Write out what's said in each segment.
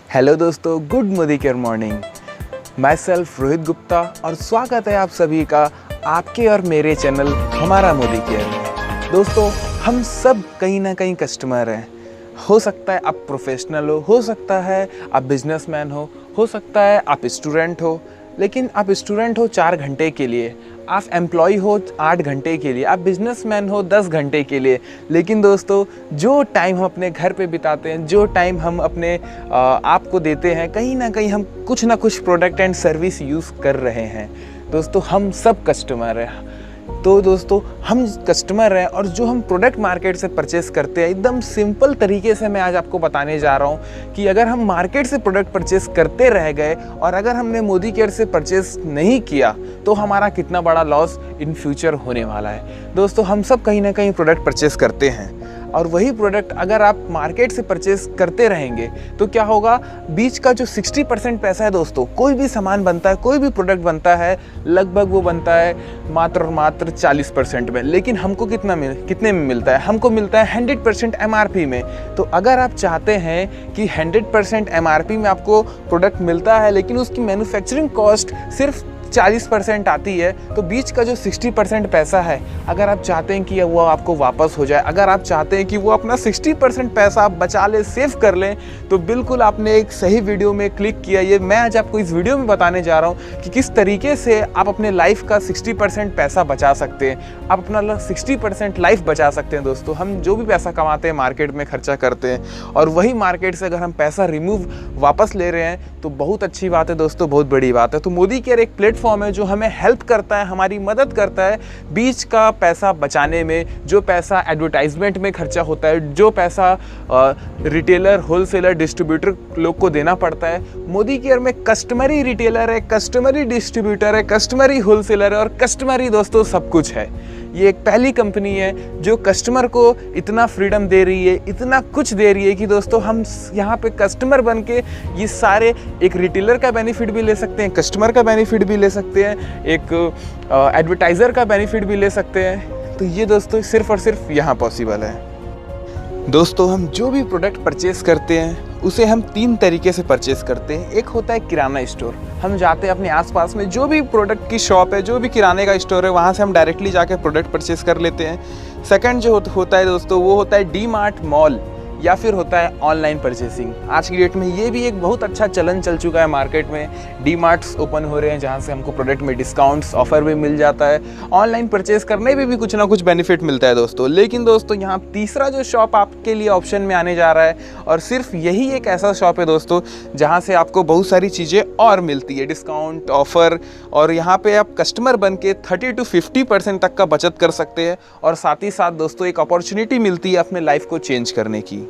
Hello दोस्तों, good Modi care morning. मैं self Rohit Gupta और स्वागत है आप सभी का आपके और मेरे चैनल हमारा मोदी केयर में। दोस्तों, हम सब कहीं ना कहीं कस्टमर हैं। हो सकता है आप प्रोफेशनल हो सकता है आप बिजनेसमैन हो सकता है आप स्टूडेंट हो, लेकिन आप स्टूडेंट हो 4 घंटे के लिए, आप एम्प्लॉय हो 8 घंटे के लिए, आप बिजनेसमैन हो 10 घंटे के लिए। लेकिन दोस्तों, जो टाइम हम अपने घर पे बिताते हैं, जो टाइम हम अपने आप को देते हैं, कहीं ना कहीं हम कुछ ना कुछ प्रोडक्ट एंड सर्विस यूज़ कर रहे हैं। दोस्तों, हम सब कस्टमर हैं। तो दोस्तों, हम कस्टमर हैं और जो हम प्रोडक्ट मार्केट से परचेस करते हैं, एकदम सिंपल तरीके से मैं आज आपको बताने जा रहा हूँ कि अगर हम मार्केट से प्रोडक्ट परचेस करते रह गए और अगर हमने मोदी केयर से परचेस नहीं किया तो हमारा कितना बड़ा लॉस इन फ्यूचर होने वाला है। दोस्तों, हम सब कहीं ना कहीं प्रोडक्ट परचेस करते हैं और वही प्रोडक्ट अगर आप मार्केट से परचेस करते रहेंगे तो क्या होगा, बीच का जो 60% पैसा है दोस्तों, कोई भी सामान बनता है, कोई भी प्रोडक्ट बनता है, लगभग वो बनता है मात्र 40% में। लेकिन हमको कितने में मिलता है? हमको मिलता है 100% MRP में। तो अगर आप चाहते हैं कि 100% MRP में आपको प्रोडक्ट मिलता है लेकिन उसकी मैन्युफैक्चरिंग कॉस्ट सिर्फ 40% आती है, तो बीच का जो 60% पैसा है, अगर आप चाहते हैं कि वो आपको वापस हो जाए, अगर आप चाहते हैं कि वो अपना 60% पैसा आप बचा ले, सेव कर लें, तो बिल्कुल आपने एक सही वीडियो में क्लिक किया। ये मैं आज आपको इस वीडियो में बताने जा रहा हूँ कि किस तरीके से आप अपने लाइफ का 60% पैसा बचा सकते हैं, आप अपना 60% लाइफ बचा सकते हैं। दोस्तों, हम जो भी पैसा कमाते हैं मार्केट में खर्चा करते हैं और वही मार्केट से अगर हम पैसा रिमूव वापस ले रहे हैं तो बहुत अच्छी बात है दोस्तों, बहुत बड़ी बात है। तो मोदी केयर एक प्लेटफॉर्म है जो हमें हेल्प करता है, हमारी मदद करता है बीच का पैसा बचाने में। जो पैसा एडवर्टाइजमेंट में खर्चा होता है, जो पैसा रिटेलर, होलसेलर, डिस्ट्रीब्यूटर लोग को देना पड़ता है, मोदी केयर में कस्टमरी रिटेलर है, कस्टमरी डिस्ट्रीब्यूटर है, कस्टमरी होलसेलर है और कस्टमरी दोस्तों सब कुछ है। ये एक पहली कंपनी है जो कस्टमर को इतना फ्रीडम दे रही है, इतना कुछ दे रही है कि दोस्तों हम यहाँ पे कस्टमर बन के ये सारे, एक रिटेलर का बेनिफिट भी ले सकते हैं, कस्टमर का बेनिफिट भी ले सकते हैं, एक एडवर्टाइज़र का बेनिफिट भी ले सकते हैं। तो ये दोस्तों सिर्फ और सिर्फ यहाँ पॉसिबल है। दोस्तों, हम जो भी प्रोडक्ट परचेस करते हैं उसे हम 3 तरीके से परचेस करते हैं। एक होता है किराना स्टोर। हम जाते हैं अपने आसपास में जो भी प्रोडक्ट की शॉप है, जो भी किराने का स्टोर है, वहाँ से हम डायरेक्टली जाके प्रोडक्ट परचेस कर लेते हैं। सेकंड जो होता है दोस्तों, वो होता है डी-मार्ट मॉल या फिर होता है ऑनलाइन परचेसिंग। आज की डेट में ये भी एक बहुत अच्छा चलन चल चुका है मार्केट में। डी-मार्ट्स ओपन हो रहे हैं जहाँ से हमको प्रोडक्ट में डिस्काउंट्स ऑफर भी मिल जाता है, ऑनलाइन परचेस करने में भी कुछ ना कुछ बेनिफिट मिलता है दोस्तों। लेकिन दोस्तों, यहाँ तीसरा जो शॉप आपके लिए ऑप्शन में आने जा रहा है और सिर्फ यही एक ऐसा शॉप है दोस्तों जहाँ से आपको बहुत सारी चीज़ें और मिलती है, डिस्काउंट, ऑफर, और यहाँ पे आप कस्टमर बन के 30 to 50% तक का बचत कर सकते हैं और साथ ही साथ दोस्तों एक अपॉर्चुनिटी मिलती है अपने लाइफ को चेंज करने की।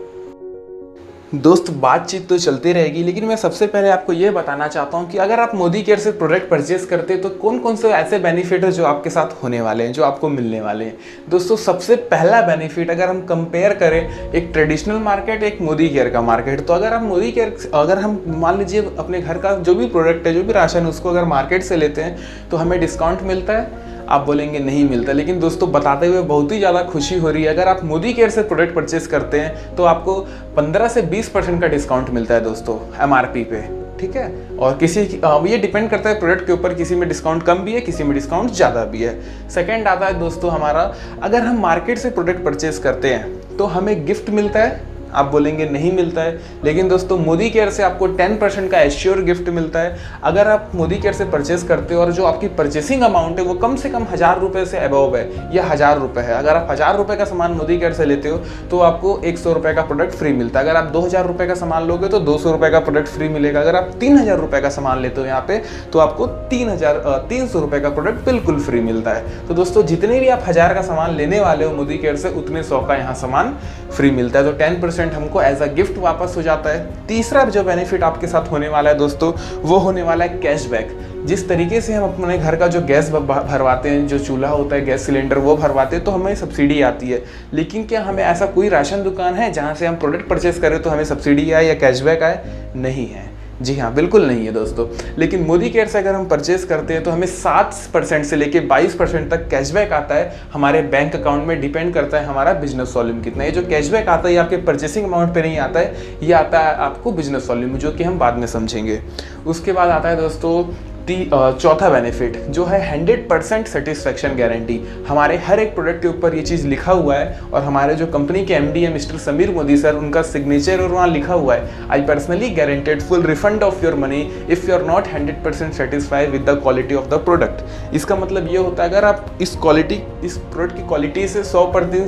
दोस्त, बातचीत तो चलती रहेगी, लेकिन मैं सबसे पहले आपको ये बताना चाहता हूँ कि अगर आप मोदी केयर से प्रोडक्ट परचेस करते हैं तो कौन कौन से ऐसे बेनिफिट है जो आपके साथ होने वाले हैं, जो आपको मिलने वाले हैं। दोस्तों, सबसे पहला बेनिफिट अगर हम कंपेयर करें एक ट्रेडिशनल मार्केट, एक मोदी केयर का मार्केट, तो अगर हम मान लीजिए अपने घर का जो भी प्रोडक्ट है, जो भी राशन, उसको अगर मार्केट से लेते हैं तो हमें डिस्काउंट मिलता है। आप बोलेंगे नहीं मिलता, लेकिन दोस्तों बताते हुए बहुत ही ज़्यादा खुशी हो रही है। अगर आप मोदी केयर से प्रोडक्ट परचेस करते हैं तो आपको 15 से 20% का डिस्काउंट मिलता है दोस्तों MRP पे, ठीक है। और ये डिपेंड करता है प्रोडक्ट के ऊपर, किसी में डिस्काउंट कम भी है, किसी में डिस्काउंट ज़्यादा भी है। सेकेंड आता है दोस्तों हमारा, अगर हम मार्केट से प्रोडक्ट परचेस करते हैं तो हमें गिफ्ट मिलता है। आप बोलेंगे नहीं मिलता है, लेकिन दोस्तों मोदी केयर से आपको 10% का एश्योर गिफ्ट मिलता है। अगर आप मोदी केयर से परचेस करते हो और जो आपकी परचेसिंग अमाउंट है वो कम से कम 1000 रुपये से अबव है या 1000 रुपये है, अगर आप 1000 रुपये का सामान मोदी केयर से लेते हो तो आपको 100 रुपये का प्रोडक्ट फ्री मिलता है। अगर आप 2000 रुपये का सामान लोगे तो 200 रुपये का प्रोडक्ट फ्री मिलेगा। अगर आप 3000 रुपये का सामान लेते हो यहाँ पे तो आपको 300 रुपये का प्रोडक्ट बिल्कुल फ्री मिलता है। तो दोस्तों, जितने भी आप 1000 का सामान लेने वाले हो मोदी केयर से, उतने 100 का यहाँ सामान फ्री मिलता है। तो 10% हमको एज अ गिफ्ट वापस हो जाता है। तीसरा जो बेनिफिट आपके साथ होने वाला है दोस्तों, वो होने वाला है कैशबैक। जिस तरीके से हम अपने घर का जो गैस भरवाते हैं, जो चूल्हा होता है, गैस सिलेंडर, वो भरवाते हैं तो हमें सब्सिडी आती है। लेकिन क्या हमें ऐसा कोई राशन दुकान है जहाँ से हम प्रोडक्ट परचेस करें तो हमें सब्सिडी आए या कैशबैक आए? नहीं है। जी हाँ, बिल्कुल नहीं है दोस्तों। लेकिन मोदी केयर से अगर हम परचेज करते हैं तो हमें 7% से लेके 22% तक कैशबैक आता है हमारे बैंक अकाउंट में। डिपेंड करता है हमारा बिजनेस वॉल्यूम कितना है। ये जो कैशबैक आता है ये आपके परचेसिंग अमाउंट पे नहीं आता है, ये आता है आपको बिजनेस वॉल्यूम, जो कि हम बाद में समझेंगे। उसके बाद आता है दोस्तों चौथा बेनिफिट, जो है 100% सेटिस्फैक्शन गारंटी। हमारे हर एक प्रोडक्ट के ऊपर ये चीज़ लिखा हुआ है और हमारे जो कंपनी के एमडी है मिस्टर समीर मोदी सर, उनका सिग्नेचर और वहाँ लिखा हुआ है, I personally guaranteed full refund of your money if you are not 100% satisfied with the quality of the product. इसका मतलब ये होता है अगर आप इस प्रोडक्ट की क्वालिटी से 100%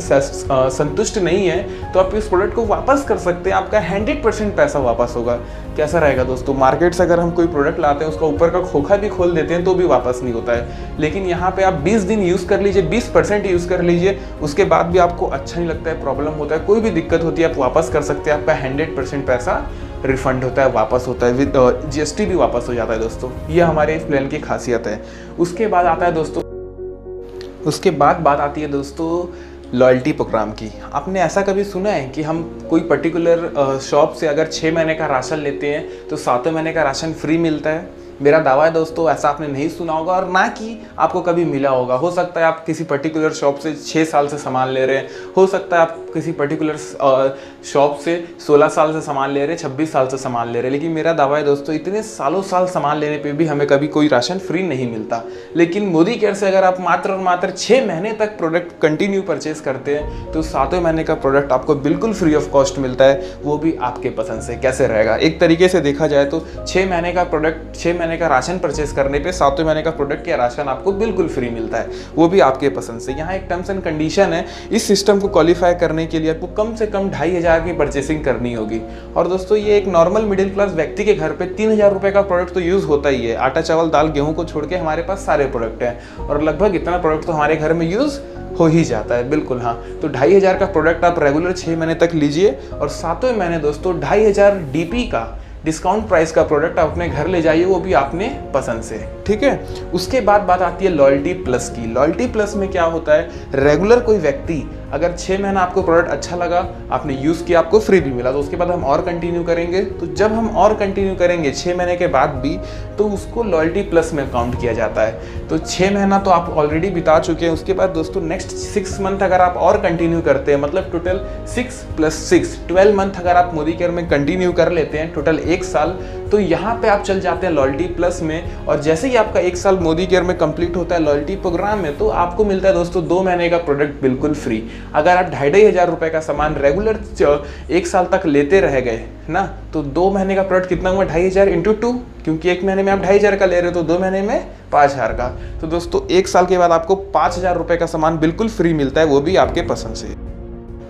संतुष्ट नहीं है तो आप इस प्रोडक्ट को वापस कर सकते हैं, आपका 100% पैसा वापस होगा। कैसा रहेगा दोस्तों, मार्केट से अगर हम कोई प्रोडक्ट लाते हैं उसका ऊपर का खोखा भी खोल देते हैं तो भी वापस नहीं होता है। लेकिन यहाँ पे आप 20 दिन यूज़ कर लीजिए, 20% यूज़ कर लीजिए, उसके बाद भी आपको अच्छा नहीं लगता है, प्रॉब्लम होता है, कोई भी दिक्कत होती है, आप वापस कर सकते हैं, आपका 100% पैसा रिफंड होता है, वापस होता है, विद जीएसटी भी वापस हो जाता है दोस्तों। ये हमारे इस प्लान की खासियत है। उसके बाद आता है दोस्तों, उसके बाद बात आती है दोस्तों लॉयल्टी प्रोग्राम की। आपने ऐसा कभी सुना है कि हम कोई पर्टिकुलर शॉप से अगर 6 महीने का राशन लेते हैं तो 7वें महीने का राशन फ्री मिलता है? मेरा दावा है दोस्तों ऐसा आपने नहीं सुना होगा और ना कि आपको कभी मिला होगा। हो सकता है आप किसी पर्टिकुलर शॉप से 6 साल से सामान ले रहे हैं, हो सकता है आप किसी पर्टिकुलर शॉप से 16 साल से सामान ले रहे हैं, 26 साल से सामान ले रहे हैं, लेकिन मेरा दावा है दोस्तों इतने सालों साल सामान लेने पे भी हमें कभी कोई राशन फ्री नहीं मिलता। लेकिन मोदी केयर से अगर आप मात्र और मात्र 6 महीने तक प्रोडक्ट कंटिन्यू परचेज करते हैं तो 7वें महीने का प्रोडक्ट आपको बिल्कुल फ्री ऑफ कॉस्ट मिलता है, वो भी आपके पसंद से। कैसे रहेगा, एक तरीके से देखा जाए तो 6 महीने का प्रोडक्ट, 6 महीने का राशन परचेज करने पे 7वें महीने का प्रोडक्ट या राशन आपको बिल्कुल फ्री मिलता है, वो भी आपके पसंद से। यहाँ एक टर्म्स एंड कंडीशन है, इस सिस्टम को क्वालिफाई करने के लिए आपको कम से कम 2500 की परचेसिंग करनी होगी। और दोस्तों ये एक नॉर्मल मिडिल क्लास व्यक्ति के घर पे 3000 रुपए का प्रोडक्ट तो यूज होता ही है। आटा चावल दाल गेहूं को छोड़ के हमारे पास सारे प्रोडक्ट हैं और लगभग इतना प्रोडक्ट तो हमारे घर में यूज हो ही जाता है। बिल्कुल हाँ, तो 2500 का प्रोडक्ट आप रेगुलर 6 महीने तक लीजिए और 7वें महीने दोस्तों 2500 डीपी का डिस्काउंट प्राइस का प्रोडक्ट आप अपने घर ले जाइए, वो भी आपने पसंद से। ठीक है, उसके बाद बात आती है लॉयल्टी प्लस की। लॉयल्टी प्लस में क्या होता है, रेगुलर कोई व्यक्ति अगर 6 महीना आपको प्रोडक्ट अच्छा लगा, आपने यूज़ किया, आपको फ्री भी मिला, तो उसके बाद हम और कंटिन्यू करेंगे। तो जब हम और कंटिन्यू करेंगे 6 महीने के बाद भी, तो उसको लॉयल्टी प्लस में काउंट किया जाता है। तो 6 महीना तो आप ऑलरेडी बिता चुके हैं, उसके बाद दोस्तों नेक्स्ट 6 मंथ अगर आप और कंटिन्यू करते हैं, मतलब टोटल 6 + 6 12 मंथ अगर आप मोदी केयर में कंटिन्यू कर लेते हैं, टोटल 1 साल, तो यहाँ पे आप चल जाते हैं लॉयल्टी प्लस में। और जैसे ही आपका 1 साल मोदी केयर में कंप्लीट होता है लॉयल्टी प्रोग्राम में, तो आपको मिलता है दोस्तों 2 महीने का प्रोडक्ट बिल्कुल फ्री। अगर आप 2500 रुपए का सामान रेगुलर 1 साल तक लेते रह गए ना, तो 2 महीने का प्रोडक्ट कितना हुआ, 2500 × 2, क्योंकि 1 महीने में आप 2500 का ले रहे हो तो 2 महीने में 5000 का। तो दोस्तों 1 साल के बाद आपको 5000 रुपए का सामान बिल्कुल फ्री मिलता है, वो भी आपके पसंद से।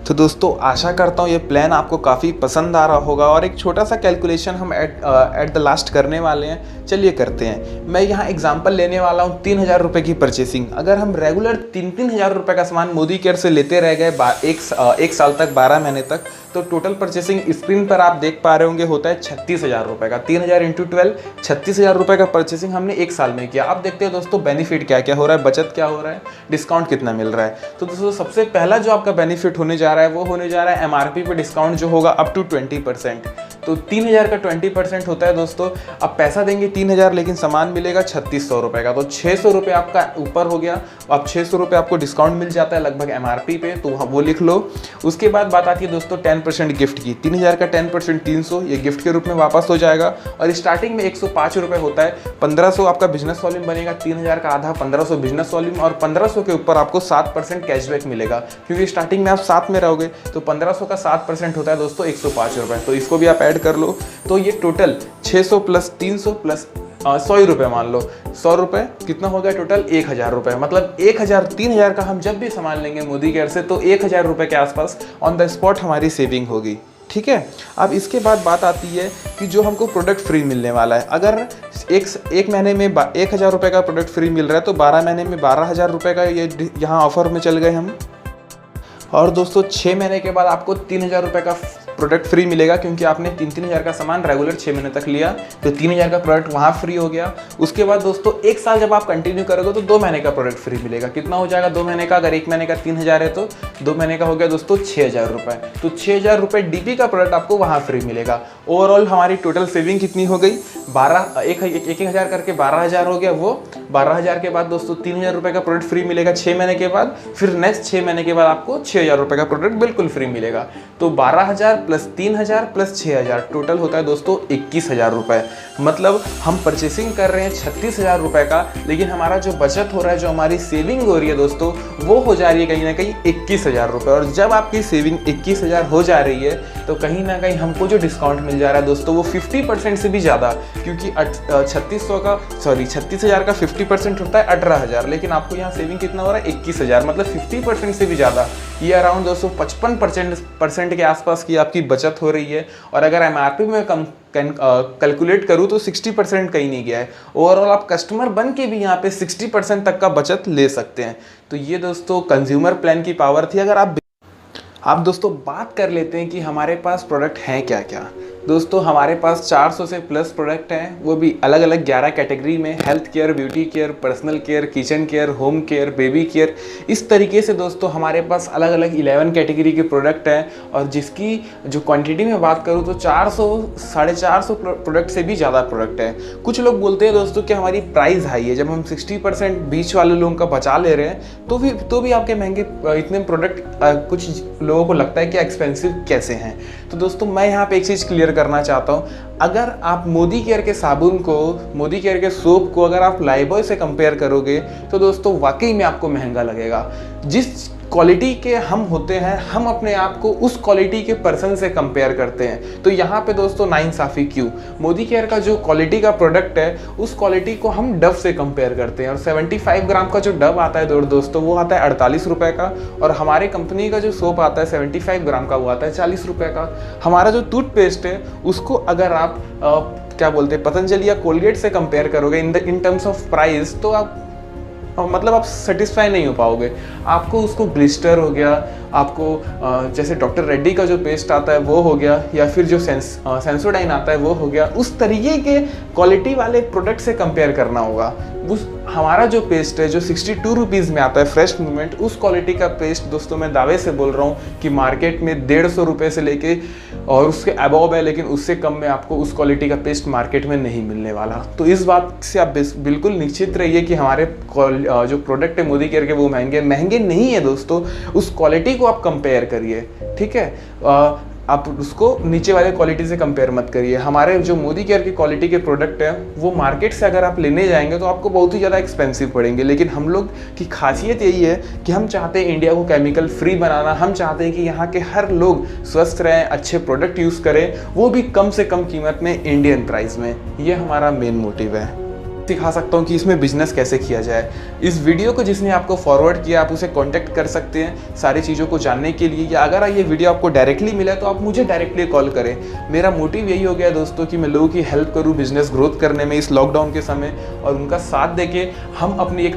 तो दोस्तों आशा करता हूँ ये प्लान आपको काफ़ी पसंद आ रहा होगा और एक छोटा सा कैलकुलेशन हम एट द लास्ट करने वाले हैं। चलिए करते हैं। मैं यहाँ एग्जांपल लेने वाला हूँ 3000 रुपये की परचेसिंग। अगर हम रेगुलर 3-3000 रुपये का सामान मोदी केयर से लेते रह गए 1 साल तक, 12 महीने तक, तो टोटल परचेसिंग स्क्रीन पर आप देख पा रहे होंगे होता है 36000 रुपये का। 3000 × 12 36000 रुपये का परचेसिंग हमने 1 साल में किया। अब देखते हैं दोस्तों बेनिफिट क्या क्या हो रहा है, बचत क्या हो रहा है, डिस्काउंट कितना मिल रहा है। तो दोस्तों सबसे पहला जो आपका बेनिफिट होने जा रहा है वो होने जा रहा है MRP पे डिस्काउंट जो होगा अप टू 20%। तो 3000 का 20% होता है दोस्तों। अब पैसा देंगे 3000 लेकिन सामान मिलेगा 3600 रुपये का, तो 600 रुपये आपका ऊपर हो गया। अब 600 रुपये आपको डिस्काउंट मिल जाता है लगभग MRP पे, तो वो लिख लो। उसके बाद बात आती है दोस्तों 10% गिफ्ट की। 3000 का 10% 300 ये गिफ्ट के रूप में वापस हो जाएगा। और स्टार्टिंग में 105 रुपये होता है। 1500 आपका बिजनेस वॉल्यूम बनेगा, 3000 का आधा 1500 बिजनेस वॉल्यूम, और 1500 के ऊपर आपको 7% कैशबैक मिलेगा, क्योंकि स्टार्टिंग में आप साथ में रहोगे। तो 1500 का 7% होता है दोस्तों 105 रुपये, तो इसको भी आप ऐड कर लो। तो ये टोटल 600 + 300 + 100 रुपये मान लो, 100 रुपये कितना हो गया टोटल 1000 रुपये। मतलब 1000 3000 का हम जब भी सामान लेंगे मोदी केयर से तो 1000 रुपये के आसपास ऑन द स्पॉट हमारी सेविंग होगी। ठीक है, अब इसके बाद बात आती है कि जो हमको प्रोडक्ट फ्री मिलने वाला है। अगर एक महीने में 1000 रुपये का प्रोडक्ट फ्री मिल रहा है तो 12 महीने में 12000 रुपये का ये यहाँ ऑफर में चल गए हम। और दोस्तों 6 महीने के बाद आपको 3000 रुपये का प्रोडक्ट फ्री मिलेगा, क्योंकि आपने 3-3 हज़ार का सामान रेगुलर 6 महीने तक लिया तो 3 हज़ार का प्रोडक्ट वहाँ फ्री हो गया। उसके बाद दोस्तों 1 साल जब आप कंटिन्यू करोगे तो 2 महीने का प्रोडक्ट फ्री मिलेगा। कितना हो जाएगा 2 महीने का? अगर 1 महीने का 3,000 है तो 2 महीने का हो गया दोस्तों 6,000 रुपये। तो 6,000 रुपये डीपी का प्रोडक्ट आपको वहाँ फ्री मिलेगा। ओवरऑल हमारी टोटल सेविंग कितनी हो गई? 1,000 करके 12,000 हो गया। वो 12,000 के बाद दोस्तों 3,000 रुपये का प्रोडक्ट फ्री मिलेगा 6 महीने के बाद। फिर नेक्स्ट 6 महीने के बाद आपको 6,000 रुपये का प्रोडक्ट बिल्कुल फ्री मिलेगा। तो 12,000 प्लस 3,000 प्लस 6,000 टोटल होता है दोस्तों 21,000 रुपये। मतलब हम परचेसिंग कर रहे हैं 36,000 रुपये का, लेकिन हमारा जो बचत हो रहा है, जो हमारी सेविंग हो रही है दोस्तों, वो हो जा रही है कहीं ना कहीं 21,000 रुपये। और जब आपकी सेविंग 21,000 हो जा रही है तो कहीं ना कहीं हमको जो डिस्काउंट मिल जा रहा है दोस्तों वो 50% से भी ज़्यादा, क्योंकि 36,000 का 50% होता है 18,000, लेकिन आपको यहाँ सेविंग कितना हो रहा है 21,000, मतलब 50% से भी ज़्यादा। ये अराउंड दोस्तों 55% के आसपास की आपकी बचत हो रही है। और अगर MRP में कैलकुलेट करूँ तो 60% कहीं नहीं गया है। ओवरऑल आप कस्टमर बन के भी यहाँ पे 60% तक का बचत ले सकते हैं। तो ये दोस्तों कंज्यूमर प्लान की पावर थी। अगर आप दोस्तों बात कर लेते हैं कि हमारे पास प्रोडक्ट हैं क्या क्या। दोस्तों हमारे पास 400 से प्लस प्रोडक्ट हैं, वो भी अलग अलग 11 कैटेगरी में। Health care, beauty care, personal care, kitchen care, home care, baby care, इस तरीके से दोस्तों हमारे पास अलग अलग 11 कैटेगरी के प्रोडक्ट हैं। और जिसकी जो क्वांटिटी में बात करूँ तो 400-450 प्रोडक्ट से भी ज़्यादा प्रोडक्ट है। कुछ लोग बोलते हैं दोस्तों कि हमारी प्राइस हाई है। जब हम 60% बीच वाले लोगों का बचा ले रहे हैं तो भी आपके महंगे इतने प्रोडक्ट कुछ लोगों को लगता है कि एक्सपेंसिव कैसे हैं। तो दोस्तों मैं यहाँ पे एक चीज़ क्लियर करना चाहता हूँ, अगर आप मोदी केयर के साबुन को, मोदी केयर के सोप को अगर आप लाइबॉय से कंपेयर करोगे तो दोस्तों वाकई में आपको महंगा लगेगा। जिस क्वालिटी के हम होते हैं, हम अपने आप को उस क्वालिटी के पर्सन से कंपेयर करते हैं। तो यहाँ पे दोस्तों नाइंसाफ़ी क्यों? मोदी केयर का जो क्वालिटी का प्रोडक्ट है उस क्वालिटी को हम डव से कंपेयर करते हैं। और 75 ग्राम का जो डव आता है दोस्तों वो आता है 48 रुपये का। और हमारे कंपनी का जो सोप आता है 75 ग्राम का वो आता है 40 रुपये का। हमारा जो टूथपेस्ट है उसको अगर आप क्या बोलते हैं पतंजलि या कोलगेट से कंपेयर करोगे इन टर्म्स ऑफ प्राइस तो आप सेटिस्फाई नहीं हो पाओगे। आपको उसको ग्लिस्टर हो गया, आपको जैसे डॉक्टर रेड्डी का जो पेस्ट आता है वो हो गया, या फिर जो सेंसोडाइन आता है वो हो गया, उस तरीके के क्वालिटी वाले प्रोडक्ट से कंपेयर करना होगा। हमारा जो पेस्ट है जो 62 रुपीज़ में आता है फ्रेश मूवमेंट, उस क्वालिटी का पेस्ट दोस्तों मैं दावे से बोल रहा हूँ कि मार्केट में 150 रुपये से लेके और उसके अबव है, लेकिन उससे कम में आपको उस क्वालिटी का पेस्ट मार्केट में नहीं मिलने वाला। तो इस बात से आप बिल्कुल निश्चित रहिए कि हमारे जो प्रोडक्ट है मोदी केयर के वो महंगे नहीं है दोस्तों। उस क्वालिटी को आप कंपेयर करिए, ठीक है। आप उसको नीचे वाले क्वालिटी से कंपेयर मत करिए। हमारे जो मोदी केयर की क्वालिटी के प्रोडक्ट हैं वो मार्केट से अगर आप लेने जाएंगे तो आपको बहुत ही ज़्यादा एक्सपेंसिव पड़ेंगे। लेकिन हम लोग की खासियत यही है कि हम चाहते हैं इंडिया को केमिकल फ्री बनाना। हम चाहते हैं कि यहाँ के हर लोग स्वस्थ रहें, अच्छे प्रोडक्ट यूज़ करें, वो भी कम से कम कीमत में, इंडियन प्राइस में। ये हमारा मेन मोटिव है। सिखा सकता हूँ कि इसमें बिजनेस कैसे किया जाए। इस वीडियो को जिसने आपको फॉरवर्ड किया आप उसे कांटेक्ट कर सकते हैं सारी चीज़ों को जानने के लिए, या अगर ये वीडियो आपको डायरेक्टली मिला तो आप मुझे डायरेक्टली कॉल करें। मेरा मोटिव यही हो गया दोस्तों कि मैं लोगों की हेल्प करूँ बिजनेस ग्रोथ करने में इस लॉकडाउन के समय, और उनका साथ देके हम अपनी एक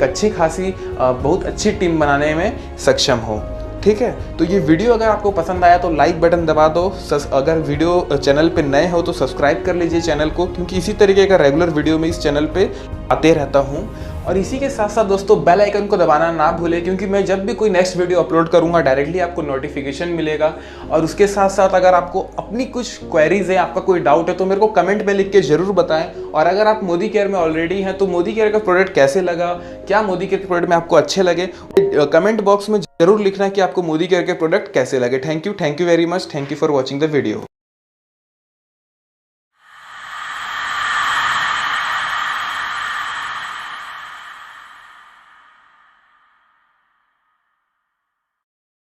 अच्छी खासी बहुत अच्छी टीम बनाने में सक्षम हो। ठीक है, तो ये वीडियो अगर आपको पसंद आया तो लाइक बटन दबा दो। अगर वीडियो चैनल पे नए हो तो सब्सक्राइब कर लीजिए चैनल को, क्योंकि इसी तरीके का रेगुलर वीडियो मैं इस चैनल पे आते रहता हूँ। और इसी के साथ साथ दोस्तों बेल आइकन को दबाना ना भूलें, क्योंकि मैं जब भी कोई नेक्स्ट वीडियो अपलोड करूँगा डायरेक्टली आपको नोटिफिकेशन मिलेगा। और उसके साथ साथ अगर आपको अपनी कुछ क्वेरीज है, आपका कोई डाउट है तो मेरे को कमेंट में लिख के ज़रूर बताएं। और अगर आप मोदी केयर में ऑलरेडी हैं तो मोदी केयर का प्रोडक्ट कैसे लगा, क्या मोदी केयर के प्रोडक्ट में आपको अच्छे लगे, कमेंट बॉक्स में जरूर लिखना कि आपको मोदी केयर के प्रोडक्ट कैसे लगे। Thank you very much. Thank you for watching the video.